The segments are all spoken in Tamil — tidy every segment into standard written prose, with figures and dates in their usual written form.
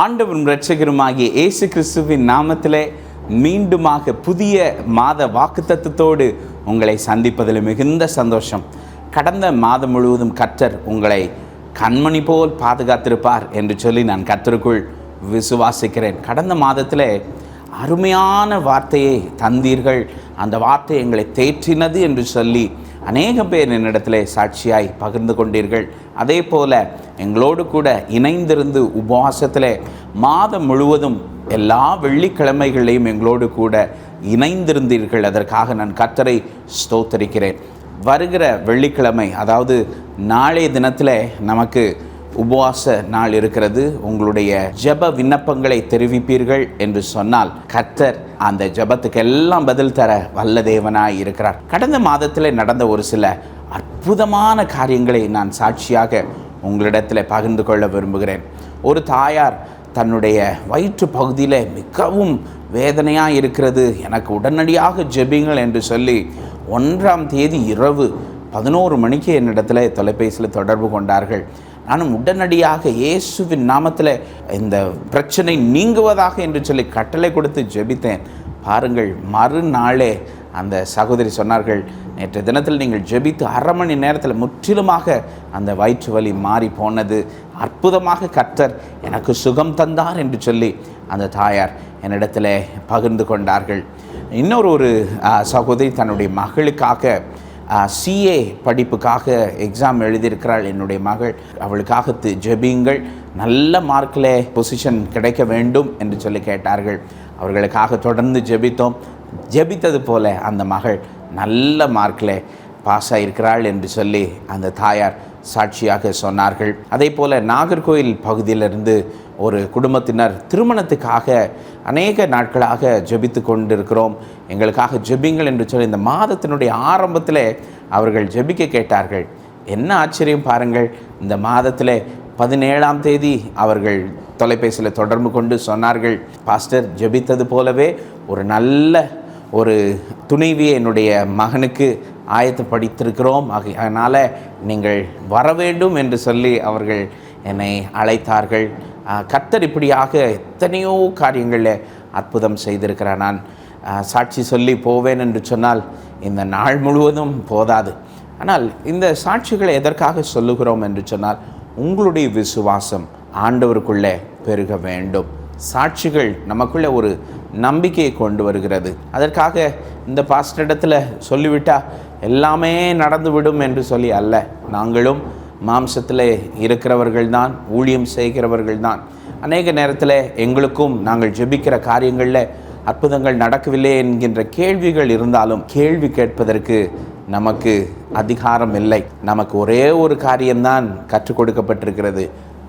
ஆண்டவரும் இரட்சகருமாகிய இயேசு கிறிஸ்துவின் நாமத்திலே மீண்டுமாக புதிய மாத வாக்குத்தத்தத்தோடு உங்களை சந்திப்பதில் மிகுந்த சந்தோஷம். கடந்த மாதம் முழுவதும் கர்த்தர் உங்களை கண்மணி போல் பாதுகாத்திருப்பார் என்று சொல்லி நான் கர்த்தருக்குள் விசுவாசிக்கிறேன். கடந்த மாதத்தில் அருமையான வார்த்தையை தந்தீர்கள். அந்த வார்த்தை எங்களை தேற்றினது என்று சொல்லி அநேக பேர் என்னிடத்தில் சாட்சியாய் பகிர்ந்து கொண்டீர்கள். அதே போல் எங்களோடு கூட இணைந்திருந்து உபவாசத்தில் மாதம் முழுவதும் எல்லா வெள்ளிக்கிழமைகளையும் எங்களோடு கூட இணைந்திருந்தீர்கள். அதற்காக நான் கர்த்தரை ஸ்தோத்தரிக்கிறேன். வருகிற வெள்ளிக்கிழமை, அதாவது நாளைய தினத்தில் நமக்கு உபவாச நாள் இருக்கிறது. உங்களுடைய ஜெப விண்ணப்பங்களை தெரிவிப்பீர்கள் என்று சொன்னால் கர்த்தர் அந்த ஜெபத்துக்கு எல்லாம் பதில் தர வல்ல தேவனாய் இருக்கிறார். கடந்த மாதத்தில் நடந்த ஒரு சில அற்புதமான காரியங்களை நான் சாட்சியாக உங்களிடத்தில் பகிர்ந்து கொள்ள விரும்புகிறேன். ஒரு தாயார் தன்னுடைய வயிற்று பகுதியில் மிகவும் வேதனையாக இருக்கிறது, எனக்கு உடனடியாக ஜெபிங்கள் என்று சொல்லி 1ஆம் தேதி இரவு 11 மணிக்கு என்னிடத்தில் தொலைபேசியில் தொடர்பு கொண்டார்கள். நானும் உடனடியாக இயேசுவின் நாமத்தில் இந்த பிரச்சனை நீங்குவதாக என்று சொல்லி கட்டளை கொடுத்து ஜெபித்தேன். பாருங்கள், மறுநாளே அந்த சகோதரி சொன்னார்கள், நேற்று தினத்தில் நீங்கள் ஜெபித்து 1/2 மணி நேரத்தில் முற்றிலுமாக அந்த வயிற்று வலி மாறி போனது, அற்புதமாக கர்த்தர் எனக்கு சுகம் தந்தார் என்று சொல்லி அந்த தாயார் என்னிடத்தில் பகிர்ந்து கொண்டார்கள். இன்னொரு சகோதரி தன்னுடைய மகளுக்காக CA படிப்புக்காக எக்ஸாம் எழுதியிருக்கிறாள். என்னுடைய மகள், அவளுக்காக ஜெபியுங்கள், நல்ல மார்க்கில் பொசிஷன் கிடைக்க வேண்டும் என்று சொல்லி கேட்டார்கள். அவர்களுக்காக தொடர்ந்து ஜெபித்தோம். ஜெபித்தது போல அந்த மகள் நல்ல மார்க்கில் பாஸ் ஆகியிருக்கிறாள் என்று சொல்லி அந்த தாயார் சாட்சியாக சொன்னார்கள். அதே போல் நாகர்கோவில் பகுதியிலிருந்து ஒரு குடும்பத்தினர் திருமணத்துக்காக அநேக நாட்களாக ஜெபித்து கொண்டிருக்கிறோம், எங்களுக்காக ஜெபிங்கள் என்று சொல்லி இந்த மாதத்தினுடைய ஆரம்பத்தில் அவர்கள் ஜெபிக்க கேட்டார்கள். என்ன ஆச்சரியம் பாருங்கள், இந்த மாதத்தில் 17ஆம் தேதி அவர்கள் தொலைபேசியில் தொடர்பு கொண்டு சொன்னார்கள், பாஸ்டர் ஜெபித்தது போலவே ஒரு நல்ல துணைவியை என்னுடைய மகனுக்கு ஆயத்தப்படுத்தியிருக்கிறோம், அதனால் நீங்கள் வர வேண்டும் என்று சொல்லி அவர்கள் என்னை அழைத்தார்கள். கர்த்தர் இப்படியாக எத்தனையோ காரியங்களில் அற்புதம் செய்திருக்கிறார். நான் சாட்சி சொல்லி போவேன் என்று சொன்னால் இந்த நாள் முழுவதும் போதாது. ஆனால் இந்த சாட்சிகளை எதற்காக சொல்லுகிறோம் என்று சொன்னால், உங்களுடைய விசுவாசம் ஆண்டவருக்குள்ளே பெருக வேண்டும். சாட்சிகள் நமக்குள்ளே ஒரு நம்பிக்கையை கொண்டு வருகிறது. அதற்காக இந்த பாஸ்டரிடத்தில் சொல்லிவிட்டால் எல்லாமே நடந்துவிடும் என்று சொல்லி அல்ல. நாங்களும் மாம்சத்தில் இருக்கிறவர்கள் தான், ஊழியம் செய்கிறவர்கள் தான். அநேக நேரத்தில் எங்களுக்கும் நாங்கள் ஜெபிக்கிற காரியங்களில் அற்புதங்கள் நடக்கவில்லை என்கின்ற கேள்விகள் இருந்தாலும் கேள்வி கேட்பதற்கு நமக்கு அதிகாரம் இல்லை. நமக்கு ஒரே ஒரு காரியம்தான் கற்றுக் கொடுக்கப்பட்டிருக்கிறது,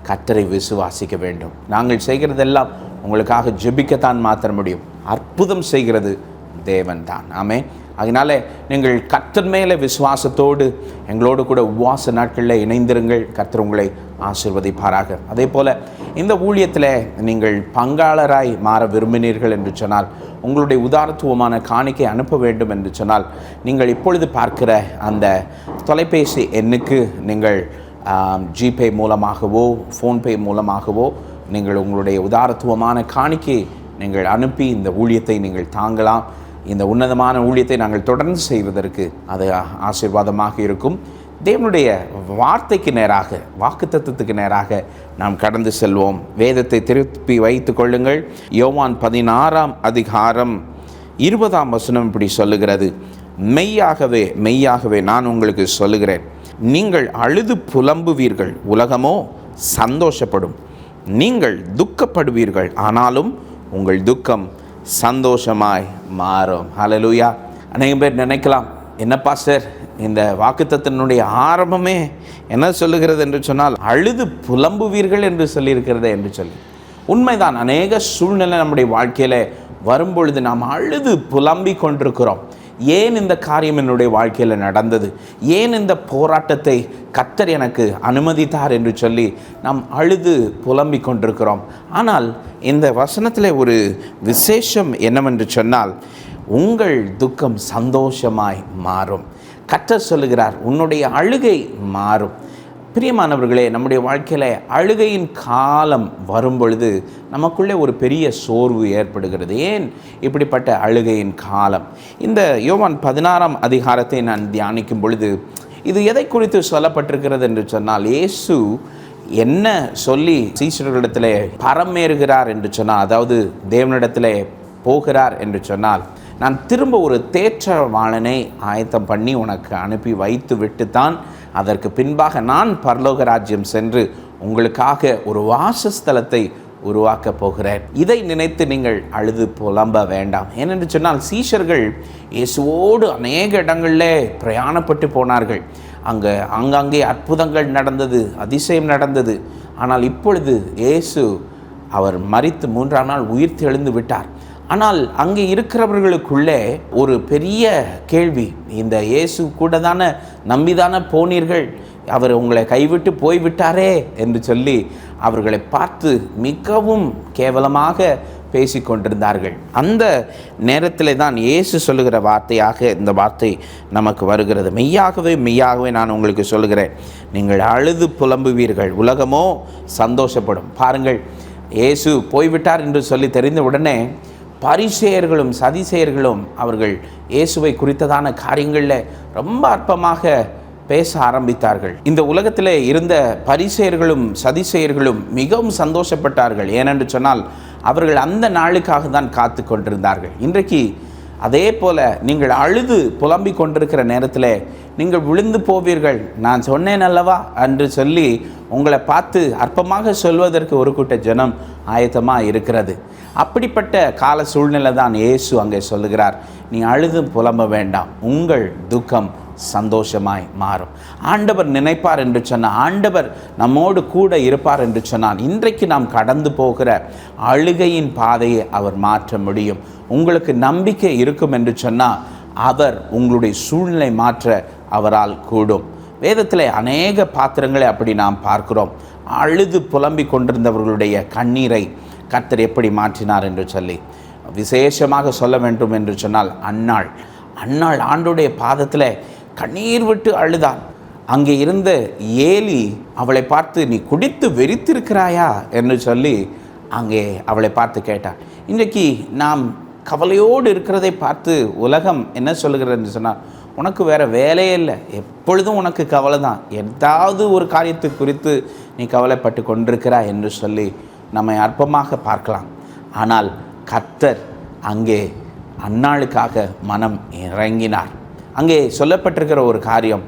கர்த்தரை விசுவாசிக்க வேண்டும். நாங்கள் செய்கிறதெல்லாம் உங்களுக்காக ஜெபிக்கத்தான் மாத்திர முடியும். அற்புதம் செய்கிறது தேவன் தான். ஆமென். அதனால நீங்கள் கர்த்தர் மேலே விசுவாசத்தோடு எங்களோடு கூட உபவாச நாட்களில் இணைந்திருங்கள். கர்த்தர் உங்களை ஆசீர்வதிப்பாராக. அதே போல் இந்த ஊழியத்தில் நீங்கள் பங்காளராய் மாற விரும்பினீர்கள் என்று சொன்னால், உங்களுடைய உதாரத்துவமான காணிக்கை அனுப்ப வேண்டும் என்று சொன்னால், நீங்கள் இப்பொழுது பார்க்கிற அந்த தொலைபேசி எண்ணுக்கு நீங்கள் ஜிபே மூலமாகவோ ஃபோன்பே மூலமாகவோ நீங்கள் உங்களுடைய உதாரத்துவமான காணிக்கை நீங்கள் அனுப்பி இந்த ஊழியத்தை நீங்கள் தாங்கலாம். இந்த உன்னதமான ஊழியத்தை நாங்கள் தொடர்ந்து செய்வதற்கு அது ஆசீர்வாதமாக இருக்கும். தேவனுடைய வார்த்தைக்கு நேராக, வாக்குத்தத்தத்துக்கு நேராக நாம் கடந்து செல்வோம். வேதத்தை திருப்பி வைத்து கொள்ளுங்கள். யோவான் 16ஆம் அதிகாரம் 20ஆம் வசனம் இப்படி சொல்லுகிறது, மெய்யாகவே மெய்யாகவே நான் உங்களுக்கு சொல்லுகிறேன், நீங்கள் அழுது புலம்புவீர்கள், உலகமோ சந்தோஷப்படும். நீங்கள் துக்கப்படுவீர்கள், ஆனாலும் உங்கள் துக்கம் சந்தோஷமாய் மாறும். ஹல்லேலூயா. அநேக பேர் நினைக்கலாம், என்ன பாஸ்டர் இந்த வாக்குத்தத்தத்தினுடைய ஆரம்பமே என்ன சொல்லுகிறது என்று சொன்னால், அழுது புலம்புவீர்கள் என்று சொல்லியிருக்கிறதே என்று சொல்லி. உண்மைதான். அநேக சூழ்நிலை நம்முடைய வாழ்க்கையில் வரும்பொழுது நாம் அழுது புலம்பி கொண்டிருக்கிறோம். ஏன் இந்த காரியம் என்னுடைய வாழ்க்கையில் நடந்தது, ஏன் இந்த போராட்டத்தை கர்த்தர் எனக்கு அனுமதித்தார் என்று சொல்லி நாம் அழுது புலம்பிக் கொண்டிருக்கிறோம். ஆனால் இந்த வசனத்தில் ஒரு விசேஷம் என்னவென்று சொன்னால், உங்கள் துக்கம் சந்தோஷமாய் மாறும். கர்த்தர் சொல்லுகிறார், உன்னுடைய அழுகை மாறும். பிரியமானவர்களே, நம்முடைய வாழ்க்கையில் அழுகையின் காலம் வரும் பொழுது நமக்குள்ளே ஒரு பெரிய சோர்வு ஏற்படுகிறது. ஏன் இப்படிப்பட்ட அழுகையின் காலம்? இந்த யோவான் 16ஆம் அதிகாரத்தை நான் தியானிக்கும் பொழுது இது எதை குறித்து சொல்லப்பட்டிருக்கிறது என்று சொன்னால், இயேசு என்ன சொல்லி சீஷர்களிடத்திலே பரமேறுகிறார் என்று சொன்னால், அதாவது தேவனிடத்திலே போகிறார் என்று சொன்னால், நான் திரும்ப ஒரு தேற்றவாளனை ஆயத்தம் பண்ணி உனக்கு அனுப்பி வைத்து விட்டுத்தான் அதற்கு பின்பாக நான் பரலோக ராஜ்யம் சென்று உங்களுக்காக ஒரு வாசஸ்தலத்தை உருவாக்கப் போகிறேன். இதை நினைத்து நீங்கள் அழுது புலம்ப வேண்டாம். ஏனென்று சொன்னால், சீஷர்கள் இயேசுவோடு அநேக இடங்களில் பிரயாணப்பட்டு போனார்கள். அங்கங்கே அற்புதங்கள் நடந்தது, அதிசயம் நடந்தது. ஆனால் இப்பொழுது இயேசு அவர் மரித்து 3ஆம் நாள் உயிர்த்து எழுந்து விட்டார். ஆனால் அங்கே இருக்கிறவர்களுக்குள்ளே ஒரு பெரிய கேள்வி, இந்த இயேசு கூட தானே நம்பிதானே போனீர்கள், அவர் உங்களை கைவிட்டு போய்விட்டாரே என்று சொல்லி அவர்களை பார்த்து மிகவும் கேவலமாக பேசி கொண்டிருந்தார்கள். அந்த நேரத்தில் தான் இயேசு சொல்லுகிற வார்த்தையாக இந்த வார்த்தை நமக்கு வருகிறது. மெய்யாகவே மெய்யாகவே நான் உங்களுக்கு சொல்லுகிறேன், நீங்கள் அழுது புலம்புவீர்கள், உலகமோ சந்தோஷப்படும். பாருங்கள், இயேசு போய்விட்டார் என்று சொல்லி தெரிந்த உடனே பரிசேயர்களும் சதிசேயர்களும் அவர்கள் இயேசுவை குறித்ததான காரியங்களில் ரொம்ப அற்பமாக பேச ஆரம்பித்தார்கள். இந்த உலகத்தில் இருந்த பரிசேயர்களும் சதிசேயர்களும் மிகவும் சந்தோஷப்பட்டார்கள். ஏனென்று சொன்னால், அவர்கள் அந்த நாளுக்காக தான் காத்து கொண்டிருந்தார்கள். இன்றைக்கு அதே போல் நீங்கள் அழுது புலம்பிக் கொண்டிருக்கிற நேரத்தில் நீங்கள் விழுந்து போவீர்கள், நான் சொன்னேன் அல்லவா என்று சொல்லி உங்களை பார்த்து அற்பமாக சொல்வதற்கு ஒரு கூட்ட ஜனம் ஆயத்தமாக இருக்கிறது. அப்படிப்பட்ட கால சூழ்நிலை தான் இயேசு அங்கே சொல்லுகிறார், நீ அழுது புலம்ப வேண்டாம், உங்கள் துக்கம் சந்தோஷமாய் மாறும். ஆண்டவர் நினைப்பார் என்று சொன்னால், ஆண்டவர் நம்மோடு கூட இருப்பார் என்று சொன்னால், இன்றைக்கு நாம் கடந்து போகிற அழுகையின் பாதையை அவர் மாற்ற முடியும். உங்களுக்கு நம்பிக்கை இருக்கும் என்று சொன்னால், அவர் உங்களுடைய சூழ்நிலை மாற்ற அவரால் கூடும். வேதத்தில் அநேக பாத்திரங்களை அப்படி நாம் பார்க்கிறோம். அழுது புலம்பிக் கொண்டிருந்தவர்களுடைய கண்ணீரை கர்த்தர் எப்படி மாற்றினார் என்று சொல்லி விசேஷமாக சொல்ல வேண்டும் என்று சொன்னால், அன்னாள் ஆண்டோடைய பாதத்தில் கண்ணீர் விட்டு அழுதாள். அங்கே இருந்த ஏலி அவளை பார்த்து, நீ குடித்து வெறித்திருக்கிறாயா என்று சொல்லி அங்கே அவளை பார்த்து கேட்டாள். இன்றைக்கு நாம் கவலையோடு இருக்கிறதை பார்த்து உலகம் என்ன சொல்லுகிறது என்று சொன்னால், உனக்கு வேறு வேலையே இல்லை, எப்பொழுதும் உனக்கு கவலை தான், ஏதாவது ஒரு காரியத்தை குறித்து நீ கவலைப்பட்டு கொண்டிருக்கிறாய் என்று சொல்லி நம்மை அற்பமாக பார்க்கலாம். ஆனால் கர்த்தர் அங்கே அன்னாளுக்காக மனம் இறங்கினார். அங்கே சொல்லப்பட்டிருக்கிற ஒரு காரியம்,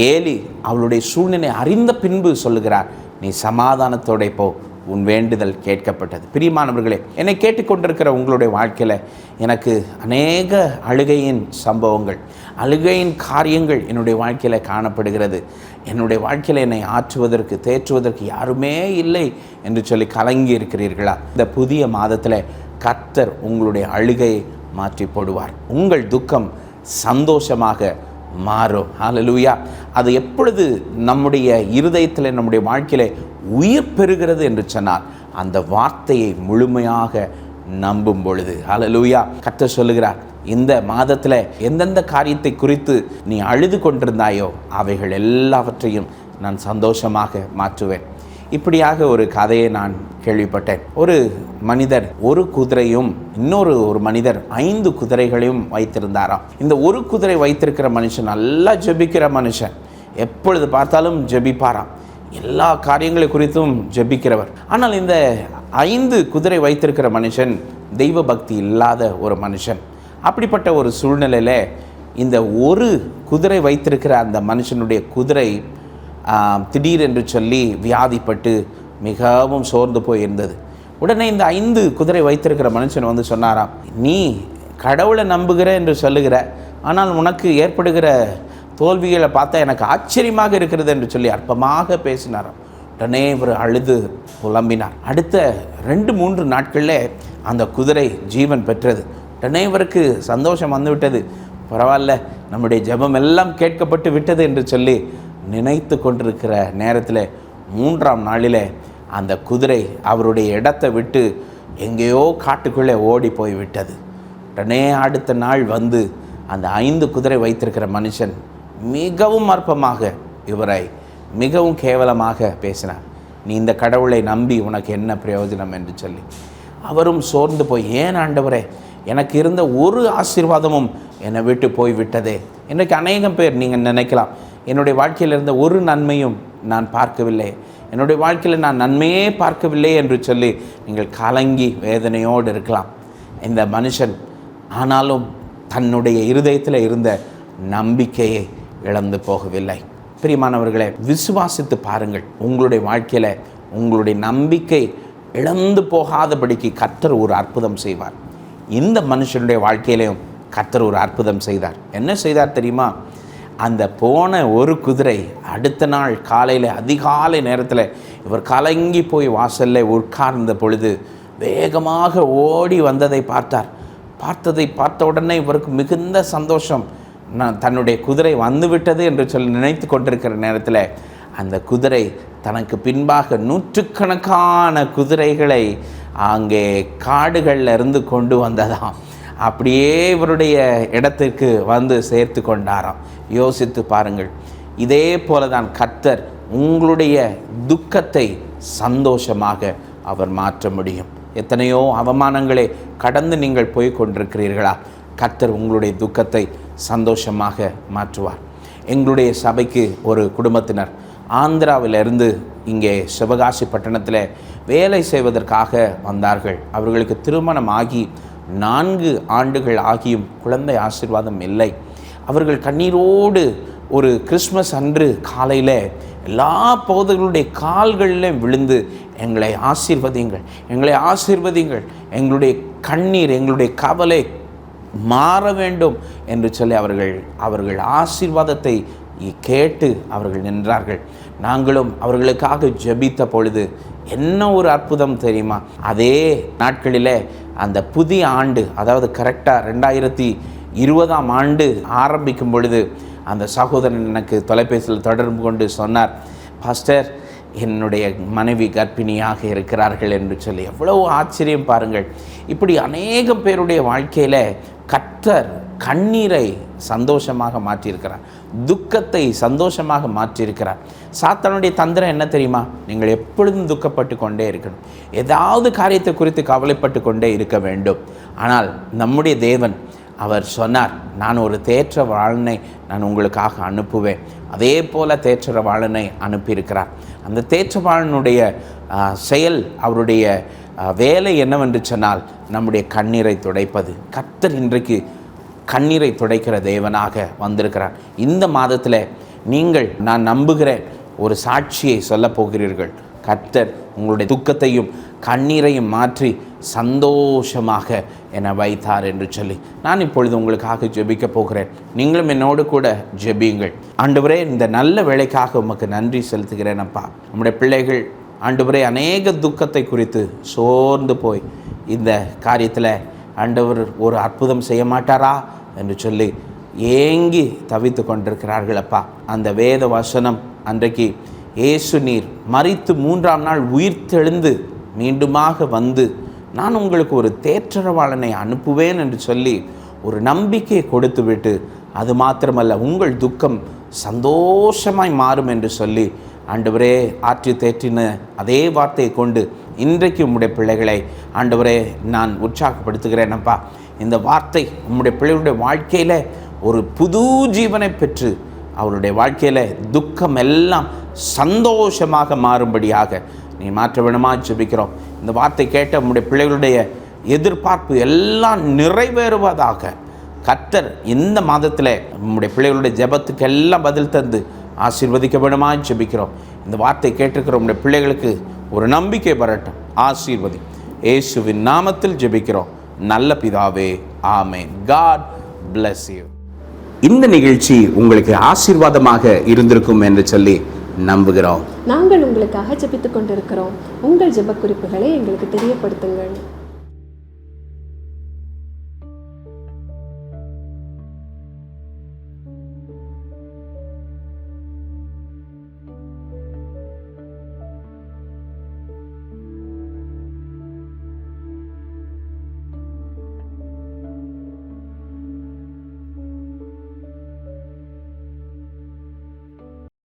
ஏலி அவளுடைய சூழ்நிலை அறிந்த பின்பு சொல்லுகிறார், நீ சமாதானத்தோட போ, உன் வேண்டுதல் கேட்கப்பட்டது. பிரியமானவர்களே, என்னை கேட்டுக்கொண்டிருக்கிற உங்களுடைய வாழ்க்கையில் எனக்கு அநேக அழுகையின் சம்பவங்கள், அழுகையின் காரியங்கள் என்னுடைய வாழ்க்கையில் காணப்படுகிறது. என்னுடைய வாழ்க்கையில் என்னை ஆற்றுவதற்கு தேற்றுவதற்கு யாருமே இல்லை என்று சொல்லி கலங்கி இருக்கிறீர்களா? இந்த புதிய மாதத்தில் கர்த்தர் உங்களுடைய அழுகையை மாற்றி போடுவார். உங்கள் துக்கம் சந்தோஷமாக மாறும். ஹல்லேலூயா. அது எப்பொழுது நம்முடைய இருதயத்தில் நம்முடைய வாழ்க்கையில உயிர் பெறுகிறது என்று சொன்னால், அந்த வார்த்தையை முழுமையாக நம்பும் பொழுது. ஹல்லேலூயா. கர்த்தர் சொல்லுகிறார், இந்த மாதத்தில் எந்தெந்த காரியத்தை குறித்து நீ அழுது கொண்டிருந்தாயோ அவைகள் எல்லாவற்றையும் நான் சந்தோஷமாக மாற்றுவேன். இப்படியாக ஒரு கதையை நான் கேள்விப்பட்டேன். ஒரு மனிதர் ஒரு குதிரையும் இன்னொரு மனிதர் 5 குதிரைகளையும் வைத்திருந்தாராம். இந்த ஒரு குதிரை வைத்திருக்கிற மனுஷன் நல்லா ஜெபிக்கிற மனுஷன், எப்பொழுது பார்த்தாலும் ஜெபிப்பாராம், எல்லா காரியங்களை குறித்தும் ஜெபிக்கிறவர். ஆனால் இந்த 5 குதிரை வைத்திருக்கிற மனுஷன் தெய்வ பக்தி இல்லாத ஒரு மனுஷன். அப்படிப்பட்ட ஒரு சூழ்நிலையில் இந்த ஒரு குதிரை வைத்திருக்கிற அந்த மனுஷனுடைய குதிரை திடீரென்று சொல்லி வியாதிப்பட்டு மிகவும் சோர்ந்து போயிருந்தது. உடனே இந்த 5 குதிரை வைத்திருக்கிற மனுஷன் வந்து சொன்னாராம், நீ கடவுளை நம்புகிற என்று சொல்லுகிற, ஆனால் உனக்கு ஏற்படுகிற தோல்விகளை பார்த்தா எனக்கு ஆச்சரியமாக இருக்கிறது என்று சொல்லி அற்பமாக பேசினாராம். உடனே இவர் அழுது புலம்பினார். அடுத்த 2-3 நாட்களில் அந்த குதிரை ஜீவன் பெற்றது. உடனே இவருக்கு சந்தோஷம் வந்துவிட்டது. பரவாயில்ல, நம்முடைய ஜெபம் எல்லாம் கேட்கப்பட்டு விட்டது என்று சொல்லி நினைத்து கொண்டிருக்கிற நேரத்தில் 3ஆம் நாளில் அந்த குதிரை அவருடைய இடத்தை விட்டு எங்கேயோ காட்டுக்குள்ளே ஓடி போய் விட்டது. உடனே அடுத்த நாள் வந்து அந்த 5 குதிரை வைத்திருக்கிற மனுஷன் மிகவும் அற்பமாக இவரை மிகவும் கேவலமாக பேசினார். நீ இந்த கடவுளை நம்பி உனக்கு என்ன பிரயோஜனம் என்று சொல்லி அவரும் சோர்ந்து போய், ஏன் ஆண்டவரே, எனக்கு இருந்த ஒரு ஆசீர்வாதமும் என்னை விட்டு போய் விட்டதே. இன்றைக்கு அநேகம் பேர் நீங்கள் நினைக்கலாம், என்னுடைய வாழ்க்கையில் இருந்த ஒரு நன்மையும் நான் பார்க்கவில்லை, என்னுடைய வாழ்க்கையில் நான் நன்மையே பார்க்கவில்லை என்று சொல்லி நீங்கள் கலங்கி வேதனையோடு இருக்கலாம். இந்த மனுஷன் ஆனாலும் தன்னுடைய இருதயத்தில் இருந்த நம்பிக்கையை இழந்து போகவில்லை. பிரியமானவர்களே, விசுவாசித்து பாருங்கள். உங்களுடைய வாழ்க்கையில் உங்களுடைய நம்பிக்கை இழந்து போகாதபடிக்கு கர்த்தர் ஒரு அற்புதம் செய்வார். இந்த மனுஷனுடைய வாழ்க்கையிலையும் கர்த்தர் ஒரு அற்புதம் செய்தார். என்ன செய்தார் தெரியுமா? அந்த போன ஒரு குதிரை அடுத்த நாள் காலையில் அதிகாலை நேரத்தில் இவர் கலங்கி போய் வாசலில் உட்கார்ந்த பொழுது வேகமாக ஓடி வந்ததை பார்த்த உடனே இவருக்கு மிகுந்த சந்தோஷம். தன்னுடைய குதிரை வந்துவிட்டது என்று சொல்லி நினைத்து கொண்டிருக்கிற நேரத்தில் அந்த குதிரை தனக்கு பின்பாக நூற்றுக்கணக்கான குதிரைகளை அங்கே காடுகளில் இருந்து கொண்டு வந்ததாம். அப்படியே இவருடைய இடத்திற்கு வந்து சேர்த்து கொண்டாராம். யோசித்து பாருங்கள். இதே போல தான் கர்த்தர் உங்களுடைய துக்கத்தை சந்தோஷமாக அவர் மாற்ற முடியும். எத்தனையோ அவமானங்களை கடந்து நீங்கள் போய் கொண்டிருக்கிறீர்களா? கர்த்தர் உங்களுடைய துக்கத்தை சந்தோஷமாக மாற்றுவார். எங்களுடைய சபைக்கு ஒரு குடும்பத்தினர் ஆந்திராவிலிருந்து இங்கே சிவகாசி பட்டணத்தில் வேலை செய்வதற்காக வந்தார்கள். அவர்களுக்கு திருமணம் ஆகி 4 ஆண்டுகள் ஆகியும் குழந்தை ஆசீர்வாதம் இல்லை. அவர்கள் கண்ணீரோடு ஒரு கிறிஸ்மஸ் அன்று காலையில் எல்லா போதர்களுடைய கால்களிலும் விழுந்து, எங்களை ஆசீர்வதிங்கள், எங்களை ஆசீர்வதிங்கள், எங்களுடைய கண்ணீர், எங்களுடைய கவலை மாற வேண்டும் என்று சொல்லி அவர்கள் ஆசீர்வாதத்தை கேட்டு அவர்கள் நின்றார்கள். நாங்களும் அவர்களுக்காக ஜெபித்த பொழுது என்ன ஒரு அற்புதம் தெரியுமா? அதே நாட்களில் அந்த புதிய ஆண்டு, அதாவது கரெக்டாக 2020ஆம் ஆண்டு ஆரம்பிக்கும் பொழுது அந்த சகோதரன் எனக்கு தொலைபேசியில் தொடர்பு கொண்டு சொன்னார், பாஸ்டர், என்னுடைய மனைவி கர்ப்பிணியாக இருக்கிறார்கள் என்று சொல்லி. எவ்வளவு ஆச்சரியம் பாருங்கள். இப்படி அநேகம் பேருடைய வாழ்க்கையில் கர்த்தர் கண்ணீரை சந்தோஷமாக மாற்றியிருக்கிறார், துக்கத்தை சந்தோஷமாக மாற்றியிருக்கிறார். சாத்தானுடைய தந்திரம் என்ன தெரியுமா? நீங்கள் எப்பொழுதும் துக்கப்பட்டு கொண்டே இருக்கணும், ஏதாவது காரியத்தை குறித்து கவலைப்பட்டு கொண்டே இருக்க வேண்டும். ஆனால் நம்முடைய தேவன் அவர் சொன்னார், நான் ஒரு தேற்றவாளனை நான் உங்களுக்காக அனுப்புவேன். அதே போல் தேற்றவாளனை அனுப்பியிருக்கிறார். அந்த தேற்றவாளனுடைய செயல், அவருடைய வேலை என்னவென்று சொன்னால் நம்முடைய கண்ணீரை துடைப்பது. கர்த்தர் இன்றைக்கு கண்ணீரை துடைக்கிற தேவனாக வந்திருக்கிறார். இந்த மாதத்தில் நீங்கள், நான் நம்புகிறேன், ஒரு சாட்சியை சொல்ல போகிறீர்கள். கர்த்தர் உங்களுடைய துக்கத்தையும் கண்ணீரையும் மாற்றி சந்தோஷமாக என்னை வைத்தார் என்று சொல்லி நான் இப்பொழுது உங்களுக்காக ஜெபிக்க போகிறேன். நீங்களும் என்னோடு கூட ஜெபியுங்கள். ஆண்டவரே, இந்த நல்ல வேலைக்காக உமக்கு நன்றி செலுத்துகிறேன் அப்பா. நம்முடைய பிள்ளைகள் ஆண்டவரே அநேக துக்கத்தை குறித்து சோர்ந்து போய் இந்த காரியத்தில் ஆண்டவர் ஒரு அற்புதம் செய்ய மாட்டாரா என்று சொல்லி ஏங்கி தவித்து கொண்டிருக்கிறார்கள் அப்பா. அந்த வேத வசனம் அன்றைக்கு இயேசு நீர் மரித்து 3ஆம் நாள் உயிர்த்தெழுந்து மீண்டுமாக வந்து நான் உங்களுக்கு ஒரு தேற்றரவாளனை அனுப்புவேன் என்று சொல்லி ஒரு நம்பிக்கையை கொடுத்து விட்டு, அது மாத்திரமல்ல உங்கள் துக்கம் சந்தோஷமாய் மாறும் என்று சொல்லி ஆண்டவரே ஆற்றி தேற்றின அதே வார்த்தையை கொண்டு இன்றைக்கு உம்முடைய பிள்ளைகளை ஆண்டவரே நான் உற்சாகப்படுத்துகிறேன் அப்பா. இந்த வார்த்தை உம்முடைய பிள்ளைகளுடைய வாழ்க்கையில் ஒரு புது ஜீவனை பெற்று அவருடைய வாழ்க்கையில் துக்கம் எல்லாம் சந்தோஷமாக மாறும்படியாக நீ மாற்ற வேணுமா ஜெபிக்கிறோம். இந்த வார்த்தை கேட்ட உம்முடைய பிள்ளைகளுடைய எதிர்பார்ப்பு எல்லாம் நிறைவேறுவதாக. கர்த்தர் இந்த மாதத்தில் உம்முடைய பிள்ளைகளுடைய ஜெபத்துக்கு எல்லாம் பதில் தந்து ஆசீர்வதிக்க வேணுமா ஜெபிக்கிறோம். இந்த வார்த்தை கேட்டிருக்கிற உம்முடைய பிள்ளைகளுக்கு ஒரு நம்பிக்கை வரட்டும். ஆசீர்வதி. இயேசுவின் நாமத்தில் ஜெபிக்கிறோம் நல்ல பிதாவே, ஆமென். God bless you. இந்த நிகழ்ச்சி உங்களுக்கு ஆசீர்வாதமாக இருந்திருக்கும் என்று சொல்லி நம்புகிறோம். நாங்கள் உங்களுக்காக ஜெபித்துக் கொண்டிருக்கிறோம். உங்கள் ஜெப குறிப்புகளை எங்களுக்கு தெரியப்படுத்துங்கள்.